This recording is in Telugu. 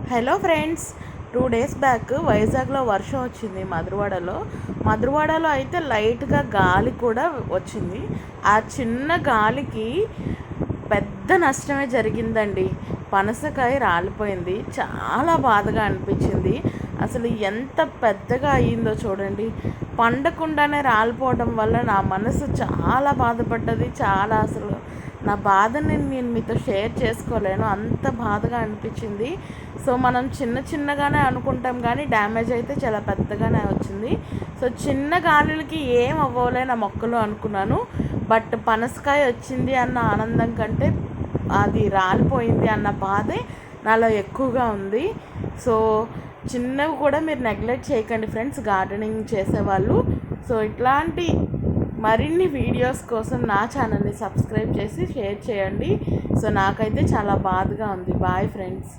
హలో ఫ్రెండ్స్, 2 డేస్ బ్యాక్ వైజాగ్లో వర్షం వచ్చింది. మధురవాడలో అయితే లైట్గా గాలి కూడా వచ్చింది. ఆ చిన్న గాలికి పెద్ద నష్టమే జరిగిందండి. పనసకాయ రాలిపోయింది. చాలా బాధగా అనిపించింది. అసలు ఎంత పెద్దగా అయ్యిందో చూడండి. పండకుండానే రాలిపోవడం వల్ల నా మనసు చాలా బాధపడ్డది. చాలా అసలు నా బాధని నేను మీతో షేర్ చేసుకోలేను, అంత బాధగా అనిపించింది. సో మనం చిన్నగానే అనుకుంటాం, కానీ డ్యామేజ్ అయితే చాలా పెద్దగానే వచ్చింది. సో చిన్న గాలులకి ఏం అవ్వలే నా మొక్కలు అనుకున్నాను. బట్ పనసకాయ వచ్చింది అన్న ఆనందం కంటే అది రాలిపోయింది అన్న బాధే నాలో ఎక్కువగా ఉంది. సో చిన్నవి కూడా మీరు నెగ్లెక్ట్ చేయకండి ఫ్రెండ్స్, గార్డెనింగ్ చేసేవాళ్ళు. సో ఇట్లాంటి మరిన్ని వీడియోస్ కోసం నా ఛానల్ని సబ్స్క్రైబ్ చేసి షేర్ చేయండి. సో నాకైతే చాలా బాధగా ఉంది. Bye friends.